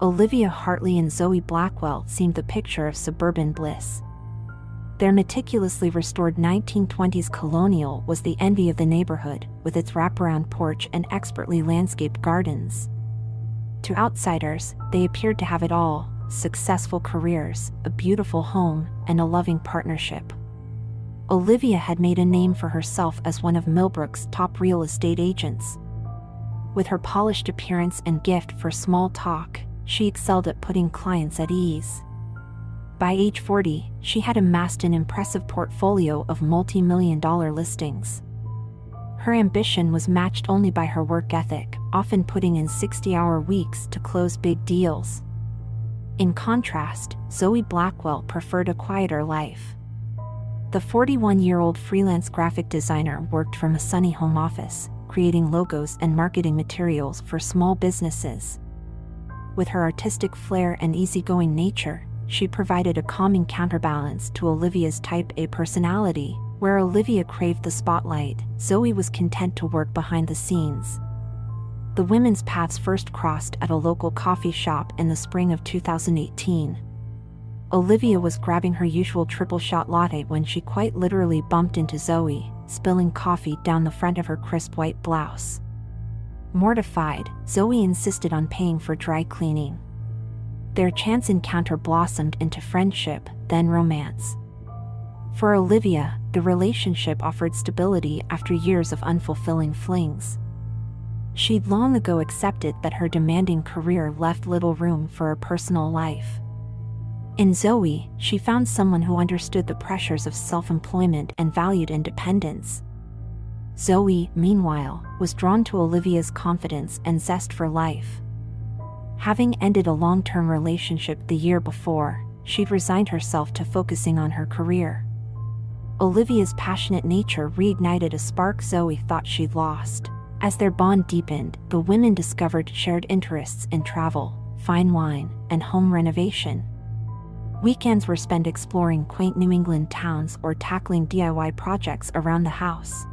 Olivia Hartley and Zoe Blackwell seemed the picture of suburban bliss. Their meticulously restored 1920s colonial was the envy of the neighborhood, with its wraparound porch and expertly landscaped gardens. To outsiders, they appeared to have it all: successful careers, a beautiful home, and a loving partnership. Olivia had made a name for herself as one of Millbrook's top real estate agents. With her polished appearance and gift for small talk, she excelled at putting clients at ease. By age 40, she had amassed an impressive portfolio of multi-million-dollar listings. Her ambition was matched only by her work ethic, often putting in 60-hour weeks to close big deals. In contrast, Zoe Blackwell preferred a quieter life. The 41-year-old freelance graphic designer worked from a sunny home office, creating logos and marketing materials for small businesses. With her artistic flair and easygoing nature, she provided a calming counterbalance to Olivia's Type A personality. Where Olivia craved the spotlight, Zoe was content to work behind the scenes. The women's paths first crossed at a local coffee shop in the spring of 2018. Olivia was grabbing her usual triple-shot latte when she quite literally bumped into Zoe, spilling coffee down the front of her crisp white blouse. Mortified, Zoe insisted on paying for dry cleaning. Their chance encounter blossomed into friendship, then romance. For Olivia, the relationship offered stability after years of unfulfilling flings. She'd long ago accepted that her demanding career left little room for a personal life. In Zoe, she found someone who understood the pressures of self-employment and valued independence. Zoe, meanwhile, was drawn to Olivia's confidence and zest for life. Having ended a long-term relationship the year before, she'd resigned herself to focusing on her career. Olivia's passionate nature reignited a spark Zoe thought she'd lost. As their bond deepened, the women discovered shared interests in travel, fine wine, and home renovation. Weekends were spent exploring quaint New England towns or tackling DIY projects around the house.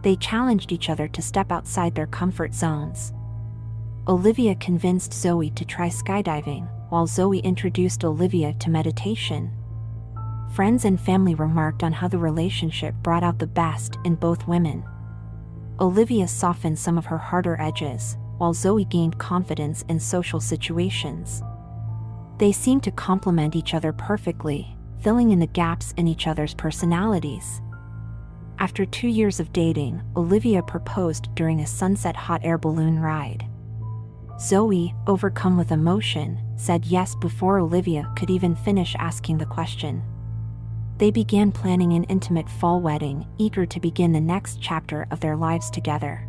They challenged each other to step outside their comfort zones. Olivia convinced Zoe to try skydiving, while Zoe introduced Olivia to meditation. Friends and family remarked on how the relationship brought out the best in both women. Olivia softened some of her harder edges, while Zoe gained confidence in social situations. They seemed to complement each other perfectly, filling in the gaps in each other's personalities. After 2 years of dating, Olivia proposed during a sunset hot air balloon ride. Zoe, overcome with emotion, said yes before Olivia could even finish asking the question. They began planning an intimate fall wedding, eager to begin the next chapter of their lives together.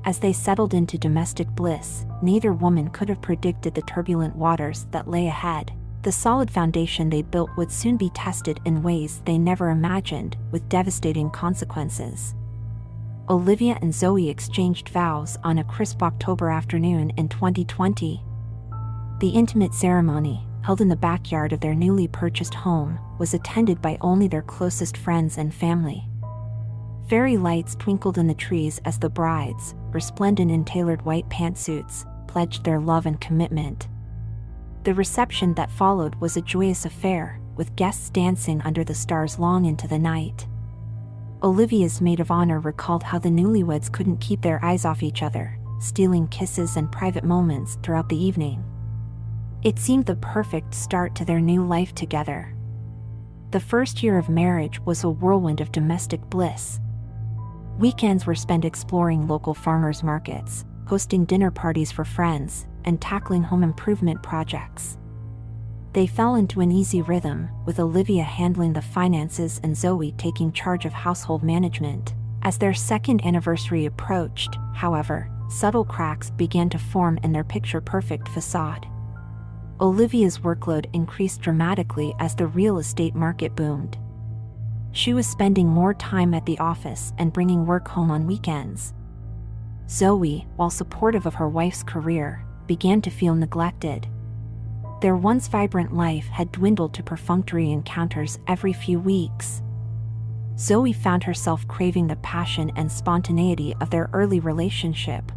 As they settled into domestic bliss, neither woman could have predicted the turbulent waters that lay ahead. The solid foundation they built would soon be tested in ways they never imagined, with devastating consequences. Olivia and Zoe exchanged vows on a crisp October afternoon in 2020. The intimate ceremony, held in the backyard of their newly purchased home, was attended by only their closest friends and family. Fairy lights twinkled in the trees as the brides, resplendent in tailored white pantsuits, pledged their love and commitment. The reception that followed was a joyous affair, with guests dancing under the stars long into the night. Olivia's maid of honor recalled how the newlyweds couldn't keep their eyes off each other, stealing kisses and private moments throughout the evening. It seemed the perfect start to their new life together. The first year of marriage was a whirlwind of domestic bliss. Weekends were spent exploring local farmers markets, hosting dinner parties for friends, and tackling home improvement projects. They fell into an easy rhythm, with Olivia handling the finances and Zoe taking charge of household management. As their second anniversary approached, however, subtle cracks began to form in their picture-perfect facade. Olivia's workload increased dramatically as the real estate market boomed. She was spending more time at the office and bringing work home on weekends. Zoe, while supportive of her wife's career, began to feel neglected. Their once vibrant life had dwindled to perfunctory encounters every few weeks. Zoe found herself craving the passion and spontaneity of their early relationship.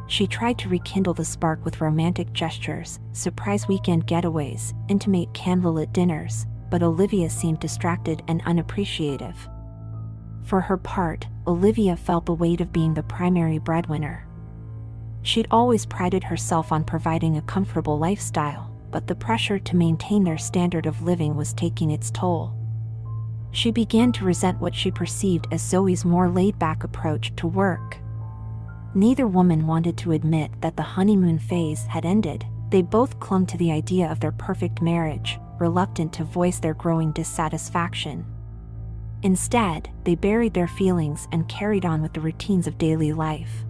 She tried to rekindle the spark with romantic gestures, surprise weekend getaways, intimate candlelit dinners, but Olivia seemed distracted and unappreciative. For her part, Olivia felt the weight of being the primary breadwinner. She'd always prided herself on providing a comfortable lifestyle, but the pressure to maintain their standard of living was taking its toll. She began to resent what she perceived as Zoe's more laid-back approach to work. Neither woman wanted to admit that the honeymoon phase had ended. They both clung to the idea of their perfect marriage, reluctant to voice their growing dissatisfaction. Instead, they buried their feelings and carried on with the routines of daily life.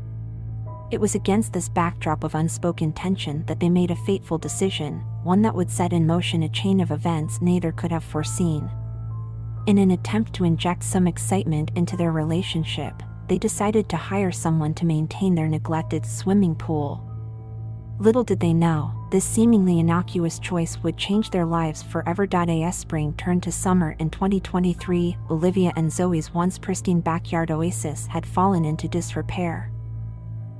It was against this backdrop of unspoken tension that they made a fateful decision, one that would set in motion a chain of events neither could have foreseen. In an attempt to inject some excitement into their relationship, they decided to hire someone to maintain their neglected swimming pool. Little did they know, this seemingly innocuous choice would change their lives forever. As spring turned to summer in 2023, Olivia and Zoe's once pristine backyard oasis had fallen into disrepair.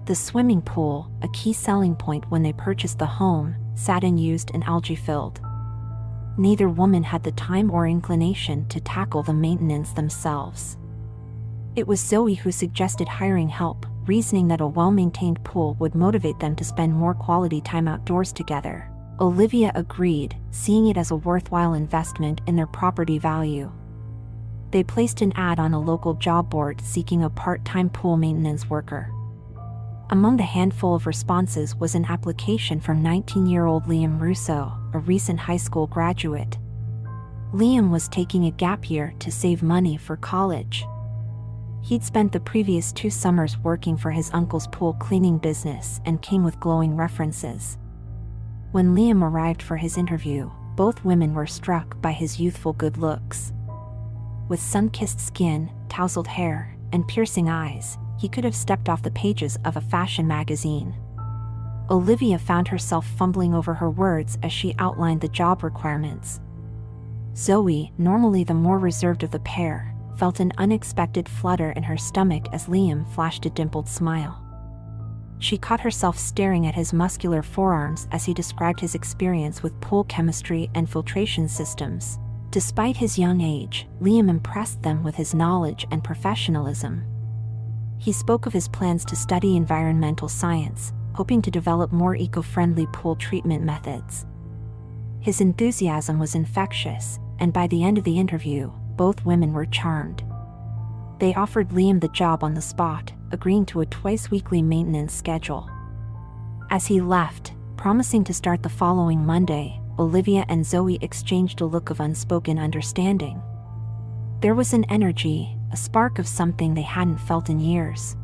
The swimming pool, a key selling point when they purchased the home, sat unused and algae-filled. Neither woman had the time or inclination to tackle the maintenance themselves. It was Zoe who suggested hiring help, reasoning that a well-maintained pool would motivate them to spend more quality time outdoors together. Olivia agreed, seeing it as a worthwhile investment in their property value. They placed an ad on a local job board seeking a part-time pool maintenance worker. Among the handful of responses was an application from 19-year-old Liam Russo, a recent high school graduate. Liam was taking a gap year to save money for college. He'd spent the previous 2 summers working for his uncle's pool cleaning business and came with glowing references. When Liam arrived for his interview, both women were struck by his youthful good looks. With sun-kissed skin, tousled hair, and piercing eyes, he could have stepped off the pages of a fashion magazine. Olivia found herself fumbling over her words as she outlined the job requirements. Zoe, normally the more reserved of the pair, felt an unexpected flutter in her stomach as Liam flashed a dimpled smile. She caught herself staring at his muscular forearms as he described his experience with pool chemistry and filtration systems. Despite his young age, Liam impressed them with his knowledge and professionalism. He spoke of his plans to study environmental science, hoping to develop more eco-friendly pool treatment methods. His enthusiasm was infectious, and by the end of the interview, both women were charmed. They offered Liam the job on the spot, agreeing to a twice-weekly maintenance schedule. As he left, promising to start the following Monday, Olivia and Zoe exchanged a look of unspoken understanding. There was an energy, a spark of something they hadn't felt in years.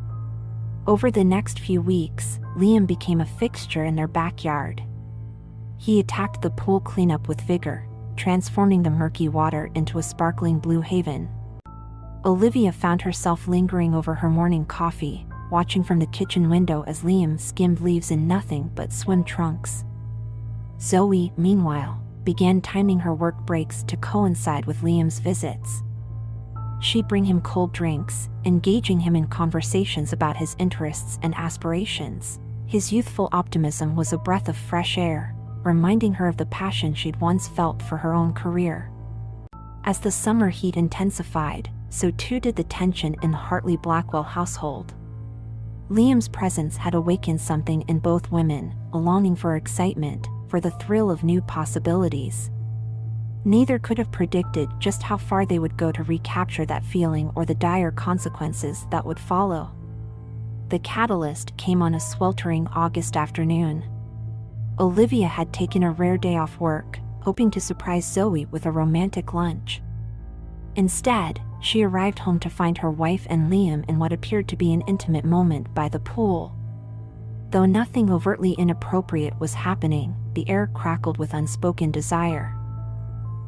Over the next few weeks, Liam became a fixture in their backyard. He attacked the pool cleanup with vigor, transforming the murky water into a sparkling blue haven. Olivia found herself lingering over her morning coffee, watching from the kitchen window as Liam skimmed leaves in nothing but swim trunks. Zoe, meanwhile, began timing her work breaks to coincide with Liam's visits. She'd bring him cold drinks, engaging him in conversations about his interests and aspirations. His youthful optimism was a breath of fresh air, reminding her of the passion she'd once felt for her own career. As the summer heat intensified, so too did the tension in the Hartley-Blackwell household. Liam's presence had awakened something in both women, a longing for excitement, for the thrill of new possibilities. Neither could have predicted just how far they would go to recapture that feeling or the dire consequences that would follow. The catalyst came on a sweltering August afternoon. Olivia had taken a rare day off work, hoping to surprise Zoe with a romantic lunch. Instead, she arrived home to find her wife and Liam in what appeared to be an intimate moment by the pool. Though nothing overtly inappropriate was happening, the air crackled with unspoken desire.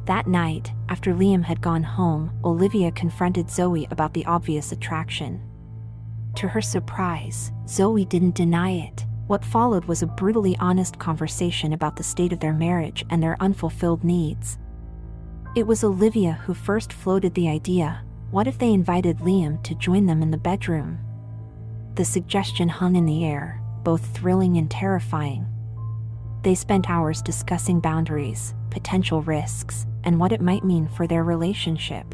That night, after Liam had gone home, Olivia confronted Zoe about the obvious attraction. To her surprise, Zoe didn't deny it. What followed was a brutally honest conversation about the state of their marriage and their unfulfilled needs. It was Olivia who first floated the idea, what if they invited Liam to join them in the bedroom? The suggestion hung in the air, both thrilling and terrifying. They spent hours discussing boundaries, potential risks, and what it might mean for their relationship.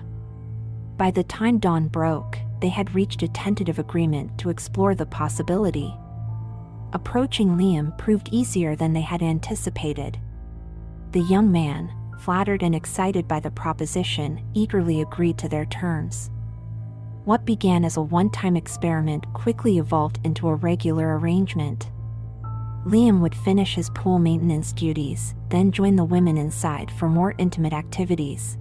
By the time dawn broke, they had reached a tentative agreement to explore the possibility. Approaching Liam proved easier than they had anticipated. The young man, flattered and excited by the proposition, eagerly agreed to their terms. What began as a one-time experiment quickly evolved into a regular arrangement. Liam would finish his pool maintenance duties, then join the women inside for more intimate activities.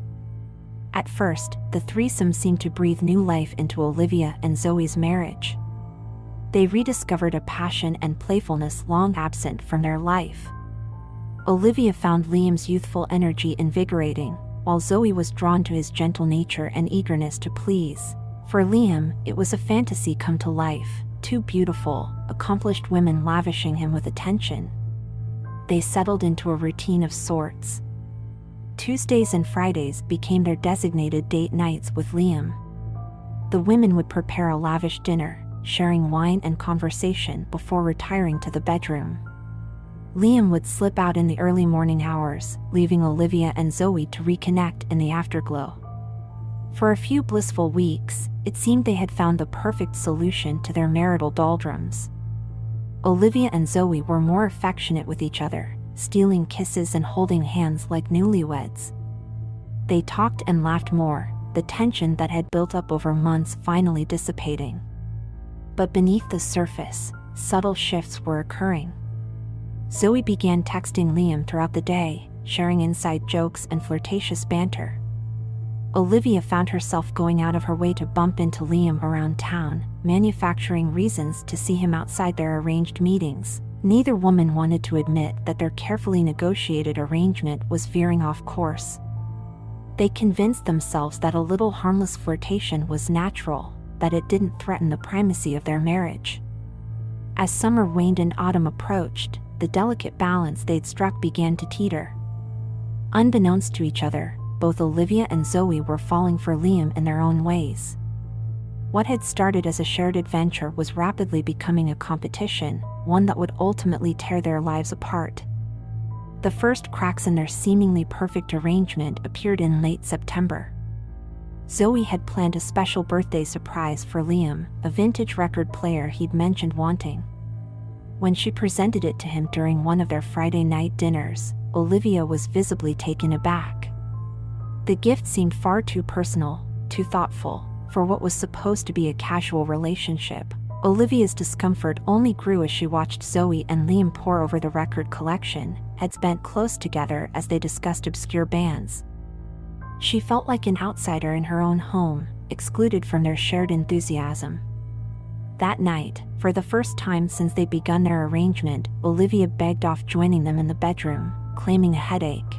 At first, the threesome seemed to breathe new life into Olivia and Zoe's marriage. They rediscovered a passion and playfulness long absent from their life. Olivia found Liam's youthful energy invigorating, while Zoe was drawn to his gentle nature and eagerness to please. For Liam, it was a fantasy come to life, two beautiful, accomplished women lavishing him with attention. They settled into a routine of sorts. Tuesdays and Fridays became their designated date nights with Liam. The women would prepare a lavish dinner, sharing wine and conversation before retiring to the bedroom. Liam would slip out in the early morning hours, leaving Olivia and Zoe to reconnect in the afterglow. For a few blissful weeks, it seemed they had found the perfect solution to their marital doldrums. Olivia and Zoe were more affectionate with each other, stealing kisses and holding hands like newlyweds. They talked and laughed more, the tension that had built up over months finally dissipating. But beneath the surface, subtle shifts were occurring. Zoe began texting Liam throughout the day, sharing inside jokes and flirtatious banter. Olivia found herself going out of her way to bump into Liam around town, manufacturing reasons to see him outside their arranged meetings. Neither woman wanted to admit that their carefully negotiated arrangement was veering off course. They convinced themselves that a little harmless flirtation was natural, that it didn't threaten the primacy of their marriage. As summer waned and autumn approached, the delicate balance they'd struck began to teeter. Unbeknownst to each other, both Olivia and Zoe were falling for Liam in their own ways. What had started as a shared adventure was rapidly becoming a competition, one that would ultimately tear their lives apart. The first cracks in their seemingly perfect arrangement appeared in late September. Zoe had planned a special birthday surprise for Liam, a vintage record player he'd mentioned wanting. When she presented it to him during one of their Friday night dinners, Olivia was visibly taken aback. The gift seemed far too personal, too thoughtful, for what was supposed to be a casual relationship. Olivia's discomfort only grew as she watched Zoe and Liam pore over the record collection, had spent close together as they discussed obscure bands. She felt like an outsider in her own home, excluded from their shared enthusiasm. That night, for the first time since they'd begun their arrangement, Olivia begged off joining them in the bedroom, claiming a headache.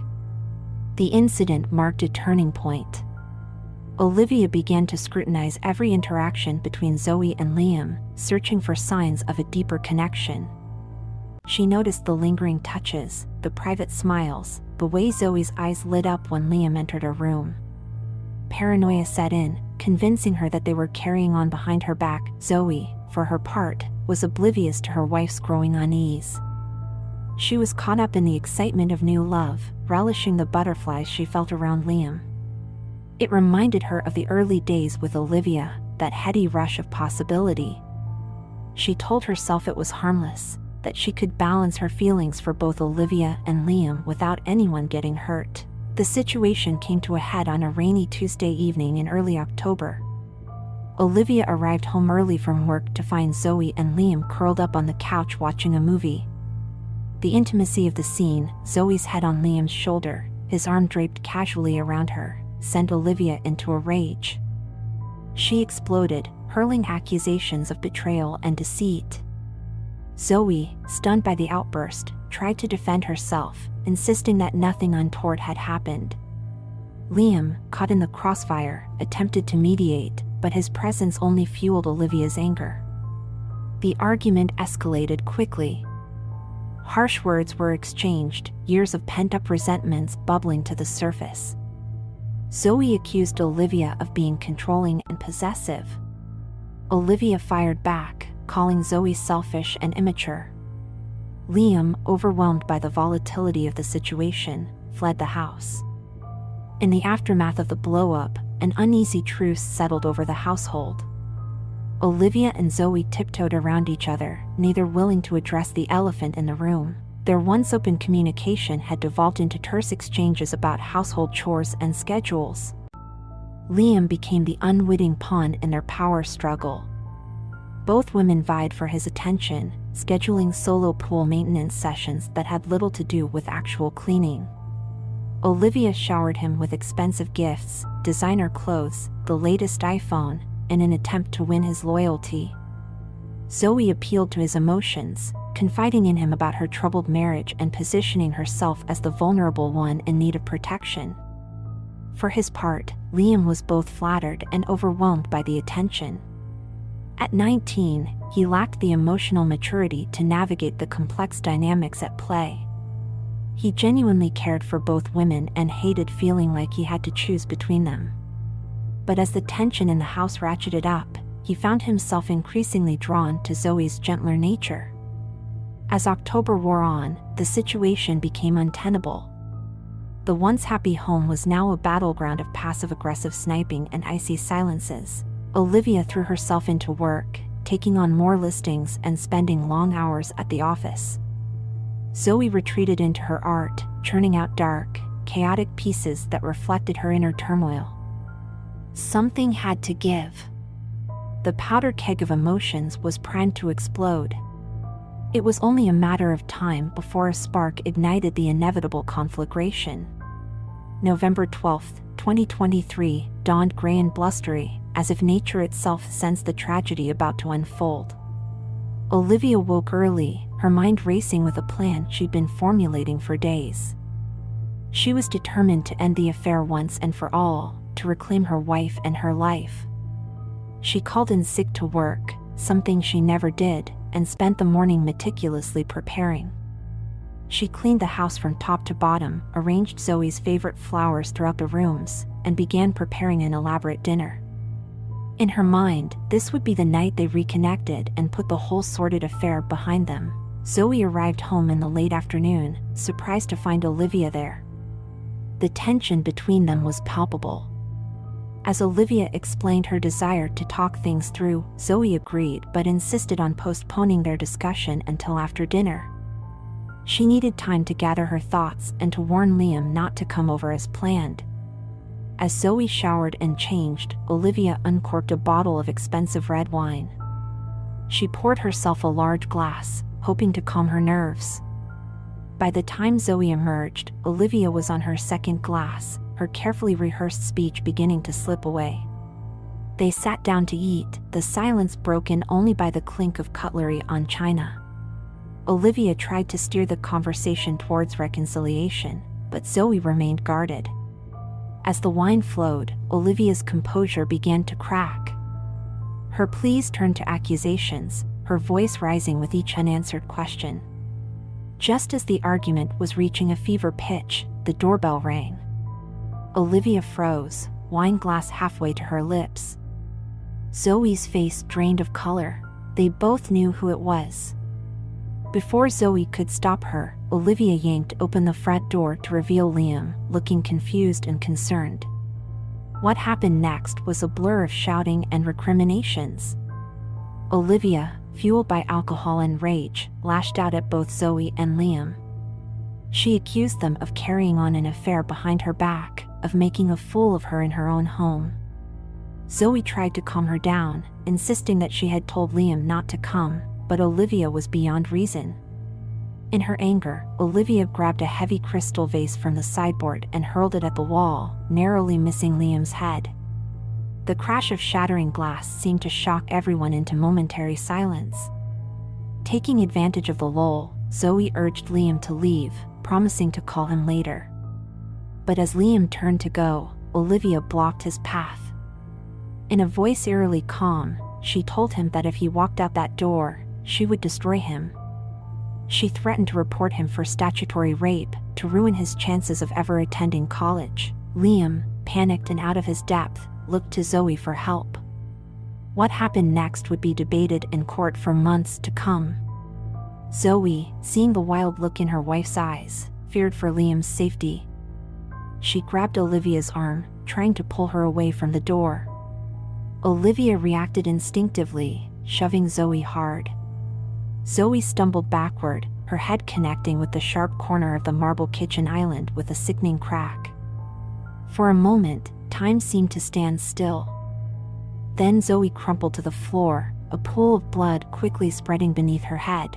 The incident marked a turning point. Olivia began to scrutinize every interaction between Zoe and Liam, searching for signs of a deeper connection. She noticed the lingering touches, the private smiles, the way Zoe's eyes lit up when Liam entered her room. Paranoia set in, convincing her that they were carrying on behind her back. Zoe, for her part, was oblivious to her wife's growing unease. She was caught up in the excitement of new love, relishing the butterflies she felt around Liam. It reminded her of the early days with Olivia, that heady rush of possibility. She told herself it was harmless, that she could balance her feelings for both Olivia and Liam without anyone getting hurt. The situation came to a head on a rainy Tuesday evening in early October. Olivia arrived home early from work to find Zoe and Liam curled up on the couch watching a movie. The intimacy of the scene, Zoe's head on Liam's shoulder, his arm draped casually around her, sent Olivia into a rage. She exploded, hurling accusations of betrayal and deceit. Zoe, stunned by the outburst, tried to defend herself, insisting that nothing untoward had happened. Liam, caught in the crossfire, attempted to mediate, but his presence only fueled Olivia's anger. The argument escalated quickly. Harsh words were exchanged, years of pent-up resentments bubbling to the surface. Zoe accused Olivia of being controlling and possessive. Olivia fired back, calling Zoe selfish and immature. Liam, overwhelmed by the volatility of the situation, fled the house. In the aftermath of the blow-up, an uneasy truce settled over the household. Olivia and Zoe tiptoed around each other, neither willing to address the elephant in the room. Their once open communication had devolved into terse exchanges about household chores and schedules. Liam became the unwitting pawn in their power struggle. Both women vied for his attention, scheduling solo pool maintenance sessions that had little to do with actual cleaning. Olivia showered him with expensive gifts, designer clothes, the latest iPhone, in an attempt to win his loyalty. Zoe appealed to his emotions, confiding in him about her troubled marriage and positioning herself as the vulnerable one in need of protection. For his part, Liam was both flattered and overwhelmed by the attention. At 19, he lacked the emotional maturity to navigate the complex dynamics at play. He genuinely cared for both women and hated feeling like he had to choose between them. But as the tension in the house ratcheted up, he found himself increasingly drawn to Zoe's gentler nature. As October wore on, the situation became untenable. The once happy home was now a battleground of passive-aggressive sniping and icy silences. Olivia threw herself into work, taking on more listings and spending long hours at the office. Zoe retreated into her art, churning out dark, chaotic pieces that reflected her inner turmoil. Something had to give. The powder keg of emotions was primed to explode. It was only a matter of time before a spark ignited the inevitable conflagration. November 12, 2023, dawned gray and blustery, as if nature itself sensed the tragedy about to unfold. Olivia woke early, her mind racing with a plan she'd been formulating for days. She was determined to end the affair once and for all, to reclaim her wife and her life. She called in sick to work, something she never did, and spent the morning meticulously preparing. She cleaned the house from top to bottom, arranged Zoe's favorite flowers throughout the rooms, and began preparing an elaborate dinner. In her mind, this would be the night they reconnected and put the whole sordid affair behind them. Zoe arrived home in the late afternoon, surprised to find Olivia there. The tension between them was palpable. As Olivia explained her desire to talk things through, Zoe agreed but insisted on postponing their discussion until after dinner. She needed time to gather her thoughts and to warn Liam not to come over as planned. As Zoe showered and changed, Olivia uncorked a bottle of expensive red wine. She poured herself a large glass, hoping to calm her nerves. By the time Zoe emerged, Olivia was on her second glass, her carefully rehearsed speech beginning to slip away. They sat down to eat, the silence broken only by the clink of cutlery on china. Olivia tried to steer the conversation towards reconciliation, but Zoe remained guarded. As the wine flowed, Olivia's composure began to crack. Her pleas turned to accusations, her voice rising with each unanswered question. Just as the argument was reaching a fever pitch, the doorbell rang. Olivia froze, wine glass halfway to her lips. Zoe's face drained of color. They both knew who it was. Before Zoe could stop her, Olivia yanked open the front door to reveal Liam, looking confused and concerned. What happened next was a blur of shouting and recriminations. Olivia, fueled by alcohol and rage, lashed out at both Zoe and Liam. She accused them of carrying on an affair behind her back, of making a fool of her in her own home. Zoe tried to calm her down, insisting that she had told Liam not to come, but Olivia was beyond reason. In her anger, Olivia grabbed a heavy crystal vase from the sideboard and hurled it at the wall, narrowly missing Liam's head. The crash of shattering glass seemed to shock everyone into momentary silence. Taking advantage of the lull, Zoe urged Liam to leave, promising to call him later. But as Liam turned to go, Olivia blocked his path. In a voice eerily calm, she told him that if he walked out that door, she would destroy him. She threatened to report him for statutory rape, to ruin his chances of ever attending college. Liam, panicked and out of his depth, looked to Zoe for help. What happened next would be debated in court for months to come. Zoe, seeing the wild look in her wife's eyes, feared for Liam's safety. She grabbed Olivia's arm, trying to pull her away from the door. Olivia reacted instinctively, shoving Zoe hard. Zoe stumbled backward, her head connecting with the sharp corner of the marble kitchen island with a sickening crack. For a moment, time seemed to stand still. Then Zoe crumpled to the floor, a pool of blood quickly spreading beneath her head.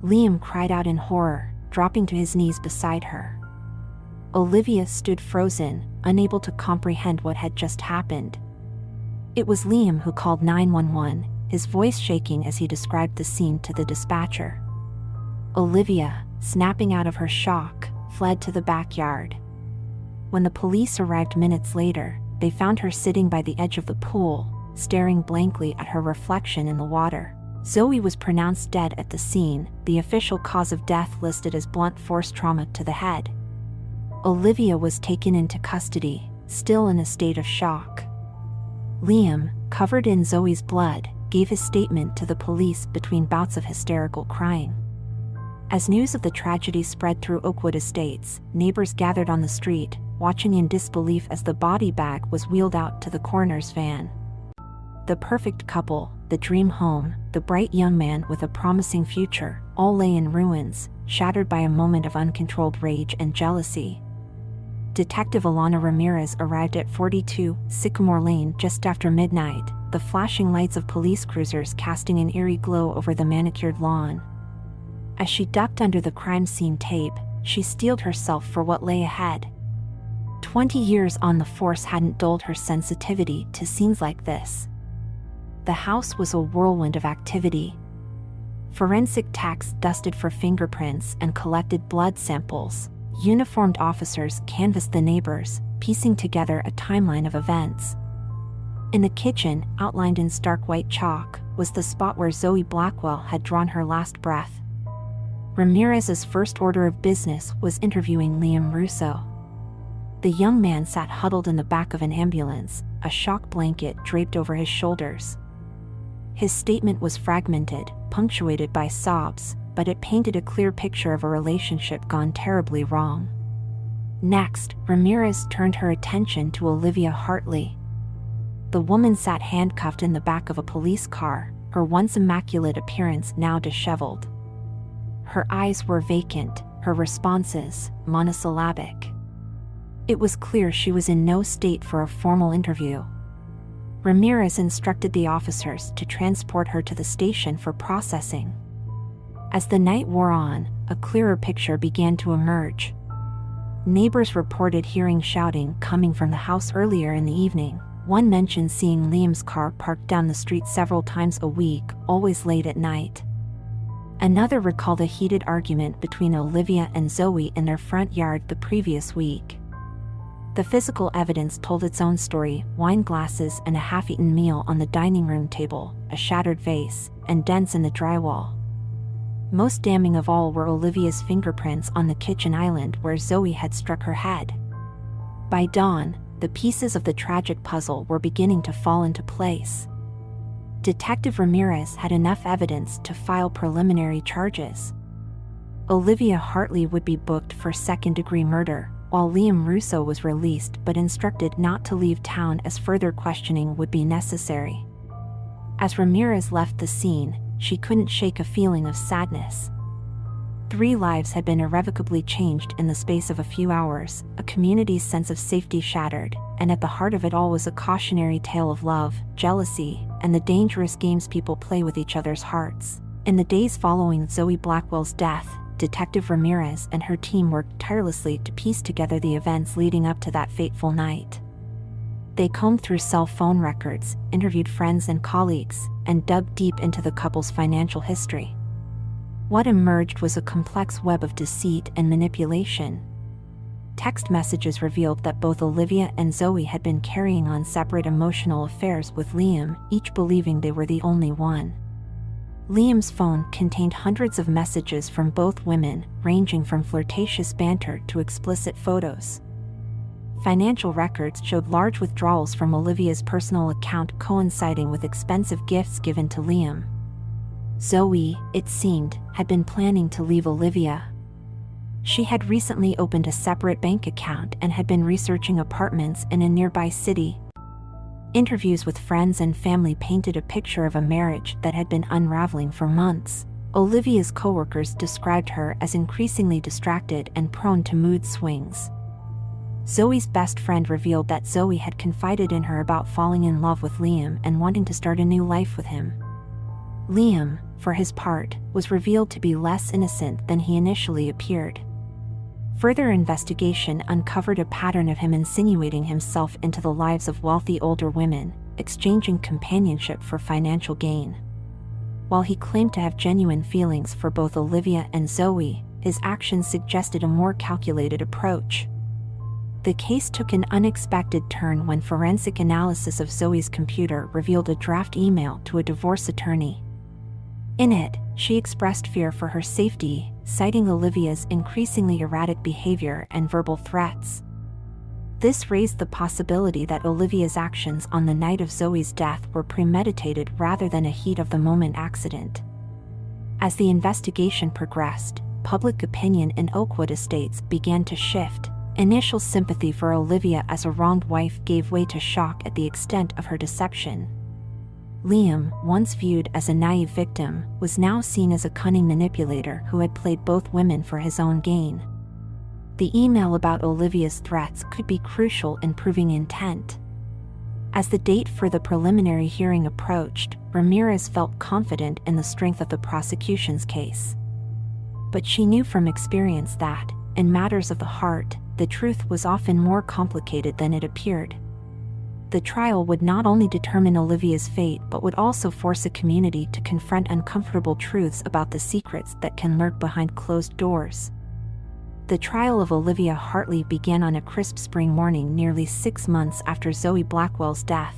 Liam cried out in horror, dropping to his knees beside her. Olivia stood frozen, unable to comprehend what had just happened. It was Liam who called 911, his voice shaking as he described the scene to the dispatcher. Olivia, snapping out of her shock, fled to the backyard. When the police arrived minutes later, they found her sitting by the edge of the pool, staring blankly at her reflection in the water. Zoe was pronounced dead at the scene, the official cause of death listed as blunt force trauma to the head. Olivia was taken into custody, still in a state of shock. Liam, covered in Zoe's blood, gave his statement to the police between bouts of hysterical crying. As news of the tragedy spread through Oakwood Estates, neighbors gathered on the street, watching in disbelief as the body bag was wheeled out to the coroner's van. The perfect couple, the dream home, the bright young man with a promising future, all lay in ruins, shattered by a moment of uncontrolled rage and jealousy. Detective Alana Ramirez arrived at 42 Sycamore Lane just after midnight, the flashing lights of police cruisers casting an eerie glow over the manicured lawn. As she ducked under the crime scene tape, she steeled herself for what lay ahead. 20 years on the force hadn't dulled her sensitivity to scenes like this. The house was a whirlwind of activity. Forensic techs dusted for fingerprints and collected blood samples. Uniformed officers canvassed the neighbors, piecing together a timeline of events. In the kitchen, outlined in stark white chalk, was the spot where Zoe Blackwell had drawn her last breath. Ramirez's first order of business was interviewing Liam Russo. The young man sat huddled in the back of an ambulance, a shock blanket draped over his shoulders. His statement was fragmented, punctuated by sobs, but it painted a clear picture of a relationship gone terribly wrong. Next, Ramirez turned her attention to Olivia Hartley. The woman sat handcuffed in the back of a police car, her once immaculate appearance now disheveled. Her eyes were vacant, her responses monosyllabic. It was clear she was in no state for a formal interview. Ramirez instructed the officers to transport her to the station for processing. As the night wore on, a clearer picture began to emerge. Neighbors reported hearing shouting coming from the house earlier in the evening. One mentioned seeing Liam's car parked down the street several times a week, always late at night. Another recalled a heated argument between Olivia and Zoe in their front yard the previous week. The physical evidence told its own story: wine glasses and a half-eaten meal on the dining room table, a shattered vase, and dents in the drywall. Most damning of all were Olivia's fingerprints on the kitchen island where Zoe had struck her head. By dawn, the pieces of the tragic puzzle were beginning to fall into place. Detective Ramirez had enough evidence to file preliminary charges. Olivia Hartley would be booked for second-degree murder, while Liam Russo was released but instructed not to leave town as further questioning would be necessary. As Ramirez left the scene, she couldn't shake a feeling of sadness. 3 lives had been irrevocably changed in the space of a few hours, a community's sense of safety shattered, and at the heart of it all was a cautionary tale of love, jealousy, and the dangerous games people play with each other's hearts. In the days following Zoe Blackwell's death, Detective Ramirez and her team worked tirelessly to piece together the events leading up to that fateful night. They combed through cell phone records, interviewed friends and colleagues, and dug deep into the couple's financial history. What emerged was a complex web of deceit and manipulation. Text messages revealed that both Olivia and Zoe had been carrying on separate emotional affairs with Liam, each believing they were the only one. Liam's phone contained hundreds of messages from both women, ranging from flirtatious banter to explicit photos. Financial records showed large withdrawals from Olivia's personal account coinciding with expensive gifts given to Liam. Zoe, it seemed, had been planning to leave Olivia. She had recently opened a separate bank account and had been researching apartments in a nearby city. Interviews with friends and family painted a picture of a marriage that had been unraveling for months. Olivia's coworkers described her as increasingly distracted and prone to mood swings. Zoe's best friend revealed that Zoe had confided in her about falling in love with Liam and wanting to start a new life with him. Liam, for his part, was revealed to be less innocent than he initially appeared. Further investigation uncovered a pattern of him insinuating himself into the lives of wealthy older women, exchanging companionship for financial gain. While he claimed to have genuine feelings for both Olivia and Zoe, his actions suggested a more calculated approach. The case took an unexpected turn when forensic analysis of Zoe's computer revealed a draft email to a divorce attorney. In it, she expressed fear for her safety, citing Olivia's increasingly erratic behavior and verbal threats. This raised the possibility that Olivia's actions on the night of Zoe's death were premeditated rather than a heat-of-the-moment accident. As the investigation progressed, public opinion in Oakwood Estates began to shift. Initial sympathy for Olivia as a wronged wife gave way to shock at the extent of her deception. Liam, once viewed as a naive victim, was now seen as a cunning manipulator who had played both women for his own gain. The email about Olivia's threats could be crucial in proving intent. As the date for the preliminary hearing approached, Ramirez felt confident in the strength of the prosecution's case. But she knew from experience that, in matters of the heart, the truth was often more complicated than it appeared. The trial would not only determine Olivia's fate but would also force a community to confront uncomfortable truths about the secrets that can lurk behind closed doors. The trial of Olivia Hartley began on a crisp spring morning nearly 6 months after Zoe Blackwell's death.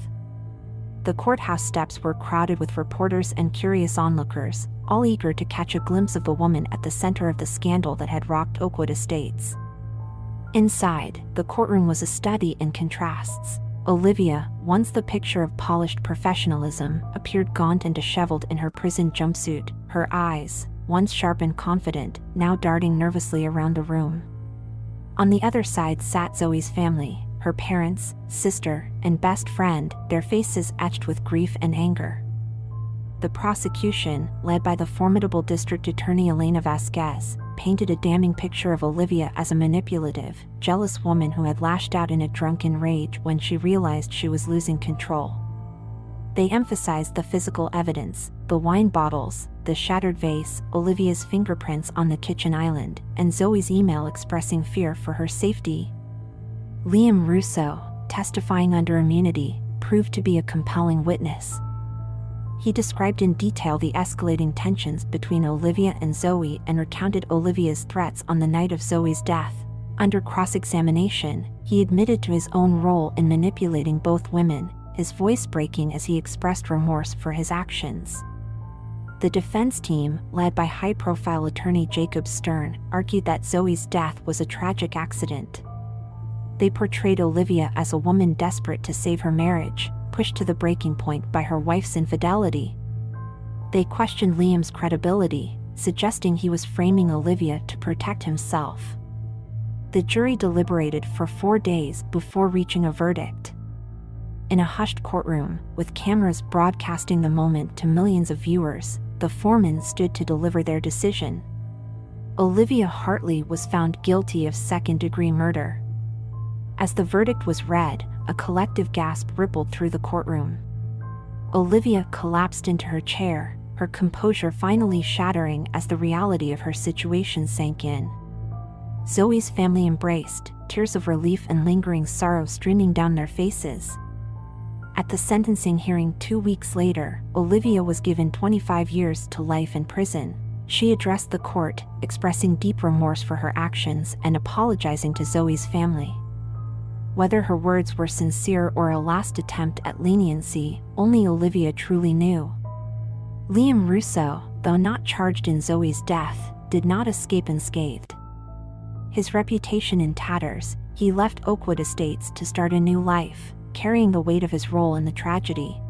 The courthouse steps were crowded with reporters and curious onlookers, all eager to catch a glimpse of the woman at the center of the scandal that had rocked Oakwood Estates. Inside, the courtroom was a study in contrasts. Olivia, once the picture of polished professionalism, appeared gaunt and disheveled in her prison jumpsuit, her eyes, once sharp and confident, now darting nervously around the room. On the other side sat Zoe's family, her parents, sister, and best friend, their faces etched with grief and anger. The prosecution, led by the formidable District Attorney Elena Vasquez, painted a damning picture of Olivia as a manipulative, jealous woman who had lashed out in a drunken rage when she realized she was losing control. They emphasized the physical evidence, the wine bottles, the shattered vase, Olivia's fingerprints on the kitchen island, and Zoe's email expressing fear for her safety. Liam Russo, testifying under immunity, proved to be a compelling witness. He described in detail the escalating tensions between Olivia and Zoe and recounted Olivia's threats on the night of Zoe's death. Under cross-examination, he admitted to his own role in manipulating both women, his voice breaking as he expressed remorse for his actions. The defense team, led by high-profile attorney Jacob Stern, argued that Zoe's death was a tragic accident. They portrayed Olivia as a woman desperate to save her marriage, pushed to the breaking point by her wife's infidelity. They questioned Liam's credibility, suggesting he was framing Olivia to protect himself. The jury deliberated for 4 days before reaching a verdict. In a hushed courtroom, with cameras broadcasting the moment to millions of viewers, the foreman stood to deliver their decision. Olivia Hartley was found guilty of second-degree murder. As the verdict was read, a collective gasp rippled through the courtroom. Olivia collapsed into her chair, her composure finally shattering as the reality of her situation sank in. Zoe's family embraced, tears of relief and lingering sorrow streaming down their faces. At the sentencing hearing 2 weeks later, Olivia was given 25 years to life in prison. She addressed the court, expressing deep remorse for her actions and apologizing to Zoe's family. Whether her words were sincere or a last attempt at leniency, only Olivia truly knew. Liam Russo, though not charged in Zoe's death, did not escape unscathed. His reputation in tatters, He left Oakwood Estates to start a new life, carrying the weight of his role in the tragedy.